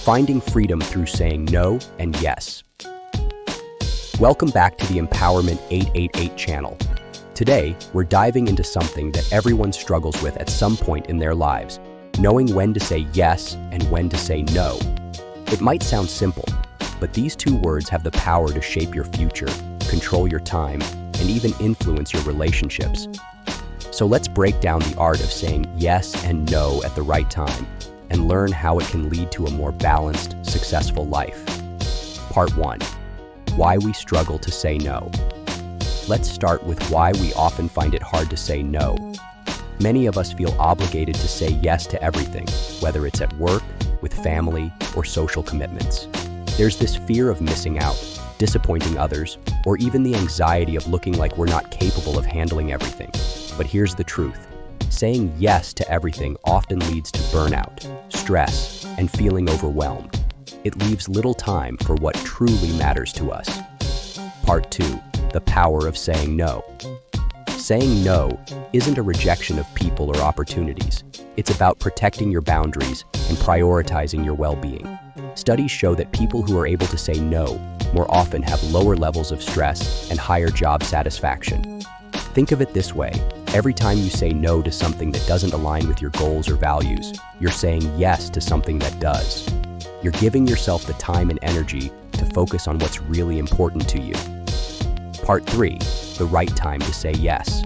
finding freedom through saying no and yes. Welcome back to the Empowerment 888 channel. Today, we're diving into something that everyone struggles with at some point in their lives, knowing when to say yes and when to say no. It might sound simple, but these two words have the power to shape your future, control your time, and even influence your relationships. So let's break down the art of saying yes and no at the right time and learn how it can lead to a more balanced, successful life. Part 1. Why we struggle to say no. Let's start with why we often find it hard to say no. Many of us feel obligated to say yes to everything, whether it's at work, with family, or social commitments. There's this fear of missing out, disappointing others, or even the anxiety of looking like we're not capable of handling everything. But here's the truth. Saying yes to everything often leads to burnout, stress, and feeling overwhelmed. It leaves little time for what truly matters to us. Part 2. The power of saying no. Saying no isn't a rejection of people or opportunities. It's about protecting your boundaries and prioritizing your well-being. Studies show that people who are able to say no more often have lower levels of stress and higher job satisfaction. Think of it this way. Every time you say no to something that doesn't align with your goals or values, you're saying yes to something that does. You're giving yourself the time and energy to focus on what's really important to you. Part 3. The right time to say yes.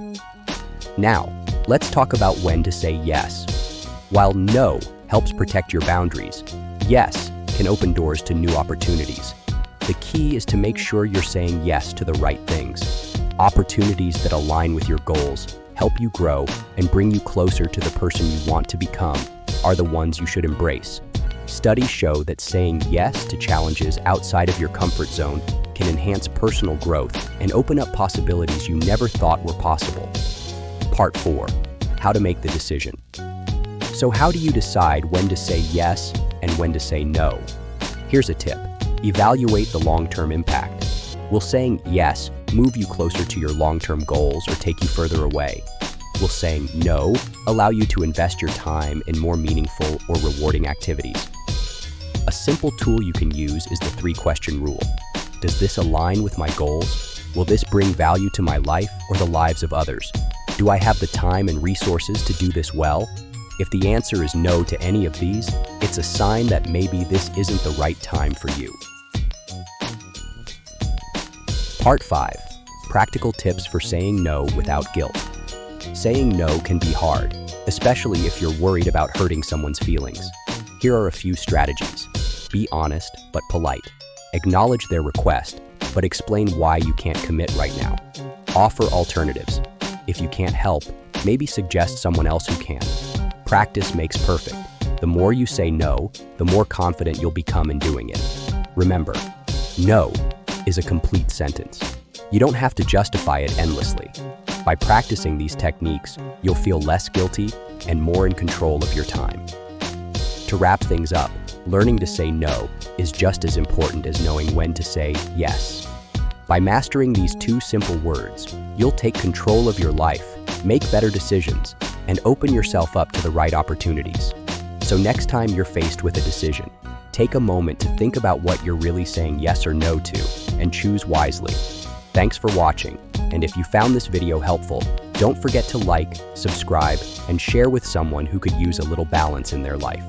Now, let's talk about when to say yes. While no helps protect your boundaries, yes can open doors to new opportunities. The key is to make sure you're saying yes to the right things. Opportunities that align with your goals, help you grow, and bring you closer to the person you want to become are the ones you should embrace. Studies show that saying yes to challenges outside of your comfort zone can enhance personal growth and open up possibilities you never thought were possible. Part 4. How to make the decision. So how do you decide when to say yes and when to say no? Here's a tip. Evaluate the long-term impact. Will saying yes move you closer to your long-term goals or take you further away? Will saying no allow you to invest your time in more meaningful or rewarding activities? A simple tool you can use is the 3-question rule. Does this align with my goals? Will this bring value to my life or the lives of others? Do I have the time and resources to do this well? If the answer is no to any of these, it's a sign that maybe this isn't the right time for you. Part 5. Practical tips for saying no without guilt. Saying no can be hard, especially if you're worried about hurting someone's feelings. Here are a few strategies. Be honest but polite. Acknowledge their request, but explain why you can't commit right now. Offer alternatives. If you can't help, maybe suggest someone else who can. Practice makes perfect. The more you say no, the more confident you'll become in doing it. Remember, no is a complete sentence. You don't have to justify it endlessly. By practicing these techniques, you'll feel less guilty and more in control of your time. To wrap things up, learning to say no is just as important as knowing when to say yes. By mastering these 2 simple words, you'll take control of your life, make better decisions, and open yourself up to the right opportunities. So next time you're faced with a decision, take a moment to think about what you're really saying yes or no to, and choose wisely. Thanks for watching, and if you found this video helpful, don't forget to like, subscribe, and share with someone who could use a little balance in their life.